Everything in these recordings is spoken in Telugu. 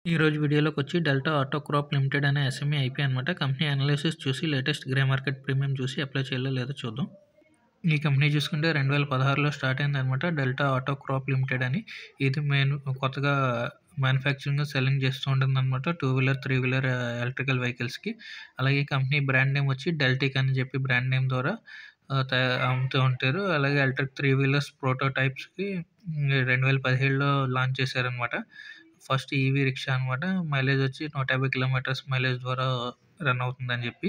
ఈరోజు వీడియోలోకొచ్చి డెల్టా ఆటో క్రాప్ లిమిటెడ్ అనే ఎస్ఎంఈ ఐపీ అనమాట. కంపెనీ అనాలిసిస్ చూసి లేటెస్ట్ గ్రే మార్కెట్ ప్రీమియం చూసి అప్లై చేయాలో లేదో చూద్దాం. ఈ కంపెనీ చూసుకుంటే 2016లో స్టార్ట్ అయిందనమాట. డెల్టా ఆటో క్రాప్ లిమిటెడ్ అని. ఇది కొత్తగా మ్యానుఫ్యాక్చరింగ్, సెల్లింగ్ చేస్తూ ఉంటుందన్నమాట. 2 వీలర్, 3 వీలర్ ఎలక్ట్రికల్ వెహికల్స్‌కి. అలాగే ఈ కంపెనీ బ్రాండ్ నేమ్ వచ్చి డెల్టిక్ అని చెప్పి బ్రాండ్ నేమ్ ద్వారా అమ్ముతూ ఉంటారు. అలాగే ఎలక్ట్రిక్ 3 వీలర్స్ ప్రోటోటైప్స్‌కి 2017లో లాంచ్ చేశారనమాట. ఫస్ట్ ఈవీ రిక్షా అనమాట. మైలేజ్ వచ్చి 150 కిలోమీటర్స్ మైలేజ్ ద్వారా రన్ అవుతుందని చెప్పి.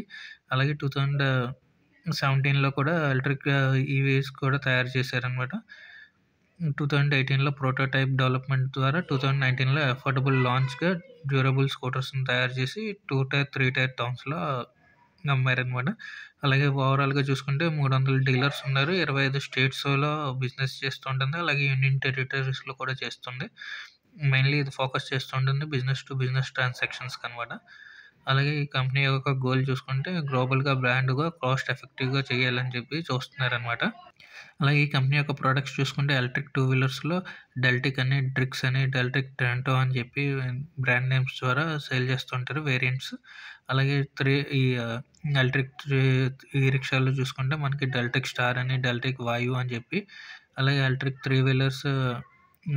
అలాగే 2017లో కూడా ఎలక్ట్రిక్ ఈవీస్ కూడా తయారు చేశారనమాట. 2018లో ప్రోటోటైప్ డెవలప్మెంట్ ద్వారా 2019లో అఫోర్డబుల్ లాంచ్‌గా డ్యూరబుల్ స్కూటర్స్‌ని తయారు చేసి 2 టైర్, 3 టైర్ టౌన్స్‌లో అమ్మారనమాట. అలాగే ఓవరాల్‌గా చూసుకుంటే 300 డీలర్స్ ఉన్నారు. 25 స్టేట్స్‌లో బిజినెస్ చేస్తూ ఉంటుంది. అలాగే యూనియన్ టెరిటరీస్‌లో కూడా చేస్తుంది. మెయిన్‌లీ ఇది ఫోకస్ చేస్తూ ఉంటుంది బిజినెస్ టు బిజినెస్ ట్రాన్సాక్షన్స్‌కి అనమాట. అలాగే ఈ కంపెనీ యొక్క గోల్ చూసుకుంటే గ్లోబల్‌గా బ్రాండ్‌గా కాస్ట్ ఎఫెక్టివ్‌గా చేయాలని చెప్పి చూస్తున్నారనమాట. అలాగే ఈ కంపెనీ యొక్క ప్రొడక్ట్స్ చూసుకుంటే ఎలక్ట్రిక్ 2 వీలర్స్‌లో డెల్టిక్ అని, డ్రిక్స్ అని, డెల్టిక్ ట్రెంటో అని చెప్పి బ్రాండ్ నేమ్స్ ద్వారా సేల్ చేస్తుంటారు వేరియంట్స్. అలాగే ఎలక్ట్రిక్ ఈ రిక్షాలో చూసుకుంటే మనకి డెల్టిక్ స్టార్ అని, డెల్టిక్ వాయు అని చెప్పి, అలాగే ఎలక్ట్రిక్ 3 వీలర్స్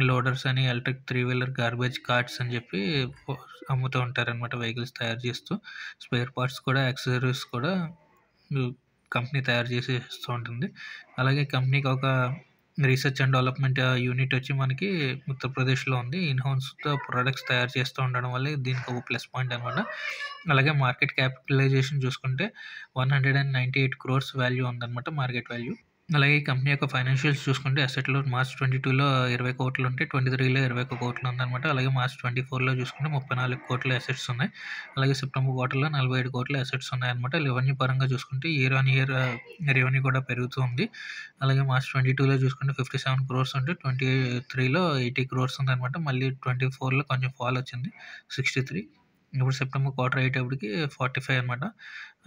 లోడర్స్ అని, ఎలక్ట్రిక్ 3 వీలర్ గార్బేజ్ కార్ట్స్ అని చెప్పి అమ్ముతూ ఉంటారనమాట. వెహికల్స్ తయారు చేస్తూ స్పేర్ పార్ట్స్ కూడా, యాక్సెసరీస్ కూడా కంపెనీ తయారు చేసి ఇస్తూ ఉంటుంది. అలాగే కంపెనీకి ఒక రీసెర్చ్ అండ్ డెవలప్మెంట్ యూనిట్ వచ్చి మనకి ఉత్తరప్రదేశ్‌లో ఉంది. ఇన్ హౌస్‌తో ప్రొడక్ట్స్ తయారు చేస్తూ ఉండడం వల్ల దీనికి ఒక ప్లస్ పాయింట్ అనమాట. అలాగే మార్కెట్ క్యాపిటలైజేషన్ చూసుకుంటే 198 క్రోర్స్ వాల్యూ ఉందన్నమాట, మార్కెట్ వాల్యూ. అలాగే ఈ కంపెనీ యొక్క ఫైనాన్షియల్స్ చూసుకుంటే అసెట్‌లో మార్చ్ 22లో 20 కోట్లు ఉంటే 23లో 21 కోట్లు ఉందన్నమాట. అలాగే మార్చ్ 24లో చూసుకుంటే 34 కోట్ల అసెట్స్ ఉన్నాయి. అలాగే సెప్టెంబర్ క్వార్టర్‌లో 47 కోట్ల అసెట్స్ ఉన్నాయన్నమాట. రెవెన్యూ పరంగా చూసుకుంటే ఇయర్ ఆన్ ఇయర్ రెవెన్యూ కూడా పెరుగుతూ ఉంది. అలాగే మార్చ్ 22లో చూసుకుంటే 57 క్రోర్స్ ఉంటే 23లో 80 క్రోర్స్ ఉందన్నమాట. మళ్ళీ 24లో కొంచెం ఫాల్ వచ్చింది, 63. ఇప్పుడు సెప్టెంబర్ క్వార్టర్ అయ్యేటప్పటికి 45 అనమాట.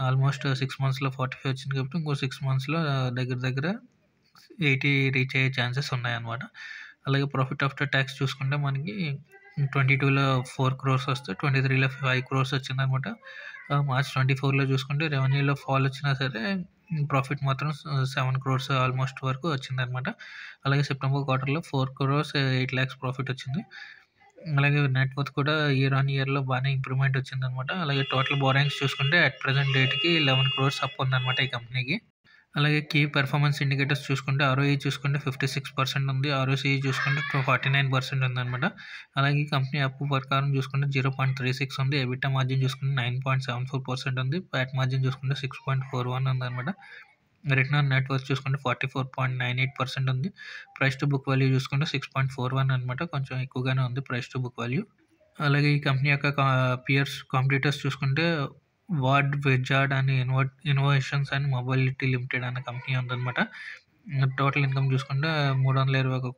ఆల్మోస్ట్ 6 మంత్స్‌లో 45 వచ్చింది కాబట్టి ఇంకో 6 మంత్స్‌లో దగ్గర దగ్గర 80 రీచ్ అయ్యే ఛాన్సెస్ ఉన్నాయన్నమాట. అలాగే ప్రాఫిట్ ఆఫ్టర్ ట్యాక్స్ చూసుకుంటే మనకి 22లో 4 క్రోర్స్ వస్తే 23లో 5 క్రోర్స్ వచ్చిందనమాట. మార్చ్ 24లో చూసుకుంటే రెవెన్యూలో ఫాల్ వచ్చినా సరే ప్రాఫిట్ మాత్రం 7 క్రోర్స్ ఆల్మోస్ట్ వరకు వచ్చిందనమాట. అలాగే సెప్టెంబర్ క్వార్టర్‌లో 4 క్రోర్స్ 8 లాక్స్ ప్రాఫిట్ వచ్చింది. అలాగే నెట్ వర్త్ కూడా ఇయర్ ఆన్ ఇయర్‌లో బాగానే ఇంప్రూవ్‌మెంట్ వచ్చిందనమాట. అలాగే టోటల్ బారోయింగ్స్ చూసుకుంటే అట్ ప్రెజెంట్ డేట్‌కి 11 క్రోర్స్ అప్ ఉందనమాట ఈ కంపెనీకి. అలాగే కీ పెర్ఫార్మెన్స్ ఇండికేటర్స్ చూసుకుంటే ఆర్ఓఈ చూసుకుంటే 56% ఉంది. ఆర్ఓసీఈ చూసుకుంటే 49% ఉందనమాట. అలాగే ఈ కంపెనీ అప్పు ప్రకారం చూసుకుంటే 0.36 ఉంది. ఎబిటా మార్జిన్ చూసుకుంటే 9.74% ఉంది. ప్యాట్ మార్జిన్ చూసుకుంటే 6.41 ఉందనమాట. రిటర్న్ ఆన్ నెట్ వర్త్ చూసుకుంటే 44.98% ఉంది. ప్రైస్ టు బుక్ వాల్యూ చూసుకుంటే 6.41 అనమాట. కొంచెం ఎక్కువగానే ఉంది ప్రైస్ టు బుక్ వాల్యూ. అలాగే ఈ కంపెనీ యొక్క కాంపిటీటర్స్ చూసుకుంటే వార్డ్ విజార్డ్ అని ఇన్నోవేషన్స్ అండ్ మొబిలిటీ లిమిటెడ్ అనే కంపెనీ ఉందన్నమాట. టోటల్ ఇన్కమ్ చూసుకుంటే 321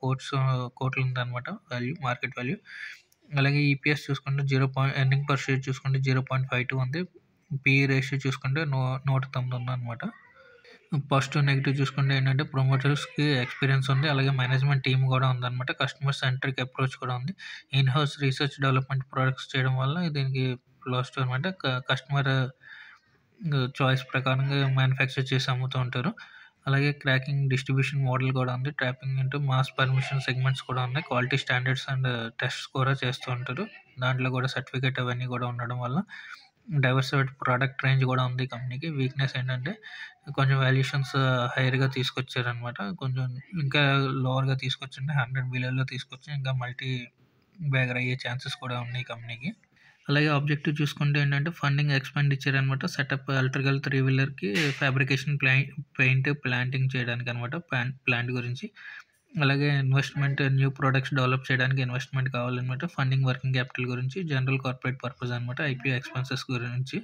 కోట్లు ఉందన్నమాట వాల్యూ, మార్కెట్ వాల్యూ. అలాగే ఈపీఎస్ చూసుకుంటే ఎర్నింగ్ పర్ షేర్ చూసుకుంటే 0.52 ఉంది. పీఈ రేషియో చూసుకుంటే 109 ఉందన్నమాట. పాజిటివ్, నెగెటివ్ చూసుకుంటే ఏంటంటే ప్రమోటర్స్‌కి ఎక్స్‌పీరియన్స్ ఉంది. అలాగే మేనేజ్మెంట్ టీమ్ కూడా ఉందన్నమాట. కస్టమర్ సెంట్రిక్ అప్రోచ్ కూడా ఉంది. In house research development products చేయడం వల్ల దీనికి పాజిటివ్ అనమాట. కస్టమర్ చాయిస్ ప్రకారంగా మ్యానుఫ్యాక్చర్ చేసి అమ్ముతూ ఉంటారు. అలాగే క్రాకింగ్ డిస్ట్రిబ్యూషన్ మోడల్ కూడా ఉంది. Tapping into mass permission segments కూడా ఉన్నాయి. క్వాలిటీ స్టాండర్డ్స్ అండ్ టెస్ట్స్ కూడా చేస్తూ ఉంటారు. దాంట్లో కూడా సర్టిఫికేట్ అవన్నీ కూడా ఉండడం వల్ల డైవర్సిఫైడ్ ప్రోడక్ట్ రేంజ్ కూడా ఉంది ఈ కంపెనీకి. వీక్‌నెస్ ఏంటంటే కొంచెం వాల్యుయేషన్స్ హైయర్‌గా తీసుకొచ్చారనమాట. కొంచెం ఇంకా లోవర్‌గా తీసుకొచ్చుంటే 100 బిలియన్‌లో తీసుకొచ్చి ఇంకా మల్టీ బ్యాగర్ అయ్యే ఛాన్సెస్ కూడా ఉన్నాయి ఈ కంపెనీకి. అలాగే ఆబ్జెక్టివ్ చూసుకుంటే ఏంటంటే ఫండింగ్ ఎక్స్‌పెండిచర్ అనమాట. సెటప్ ఎలక్ట్రికల్ 3 వీలర్‌కి ఫ్యాబ్రికేషన్ పెయింట్ ప్లాంటింగ్ చేయడానికి అనమాట. ప్లాంట్ గురించి. అలాగే ఇన్వెస్ట్‌మెంట్ న్యూ ప్రొడక్ట్స్ డెవలప్ చేయడానికి ఇన్వెస్ట్‌మెంట్ కావాలనమాట. ఫండింగ్, వర్కింగ్ క్యాపిటల్ గురించి, జనరల్ కార్పొరేట్ పర్పస్ అనమాట. ఐపీఓ ఎక్స్‌పెన్సెస్ గురించి.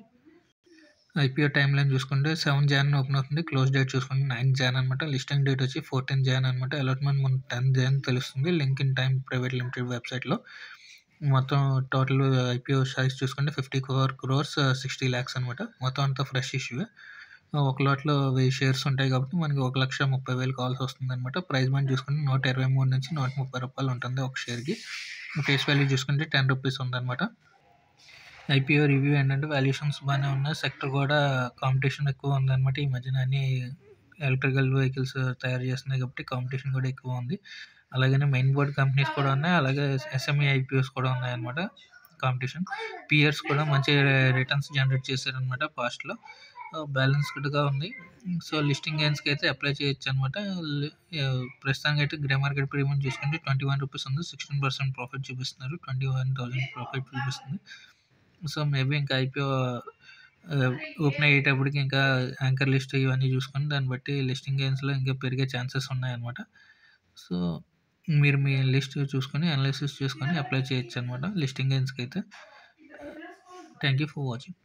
ఐపీఓ టైమ్ లైన్ చూసుకుంటే 7 జాన్ ఓపెన్ అవుతుంది. క్లోజ్ డేట్ చూసుకుంటే 9 జాన్ అనమాట. లిస్టింగ్ డేట్ వచ్చి 14 జాన్ అనమాట. అలాట్మెంట్ మనకు 10 జాన్ తెలుస్తుంది link in time private limited వెబ్‌సైట్‌లో. మొత్తం టోటల్ ఐపీఓ సైజ్ చూసుకుంటే 54 క్రోర్స్ 60 లాక్స్ అనమాట. మొత్తం అంతా ఫ్రెష్ ఇష్యూవే. ఒక లాట్‌లో 1000 షేర్స్ ఉంటాయి కాబట్టి మనకి 1,30,000 కావాల్సి వస్తుందనమాట. ప్రైస్ పాయింట్ చూసుకుంటే రూ. 123 నుంచి రూ. 130 ఉంటుంది ఒక షేర్‌కి. ఫేస్ వాల్యూ చూసుకుంటే 10 రూపీస్ ఉందన్నమాట. ఐపీఓ రివ్యూ ఏంటంటే వాల్యుయేషన్స్ బాగానే ఉన్నాయి. సెక్టర్ కూడా కాంపిటీషన్ ఎక్కువ ఉందన్నమాట. ఈ మధ్యన అన్ని ఎలక్ట్రికల్ వెహికల్స్ తయారు చేస్తున్నాయి కాబట్టి కాంపిటీషన్ కూడా ఎక్కువ ఉంది. అలాగనే మెయిన్ బోర్డ్ కంపెనీస్ కూడా ఉన్నాయి. అలాగే ఎస్ఎంఈ ఐపీఓస్ కూడా ఉన్నాయన్నమాట కాంపిటీషన్. పియర్స్ కూడా మంచి రిటర్న్స్ జనరేట్ చేశారనమాట పాస్ట్లో. బ్యాలెన్స్డ్గా ఉంది. సో లిస్టింగ్ గెయిన్స్కి అయితే అప్లై చేయొచ్చు అనమాట. ప్రస్తుతానికి అయితే గ్రే మార్కెట్ ప్రీమియం చూసుకుంటే 21 రూపీస్ ఉంది. 16% ప్రాఫిట్ చూపిస్తున్నారు. 21,000 ప్రాఫిట్ చూపిస్తుంది. సో మేబీ ఇంకా ఐపీఓ ఓపెన్ అయ్యేటప్పటికి ఇంకా యాంకర్ లిస్ట్ ఇవన్నీ చూసుకొని దాన్ని బట్టి లిస్టింగ్ గెయిన్స్లో ఇంకా పెరిగే ఛాన్సెస్ ఉన్నాయన్నమాట. సో మీరు మీ లిస్ట్ చూసుకొని అనాలిసిస్ చేసుకొని అప్లై చేయొచ్చు అనమాట లిస్టింగ్ గెయిన్స్కి అయితే. Thank you for watching.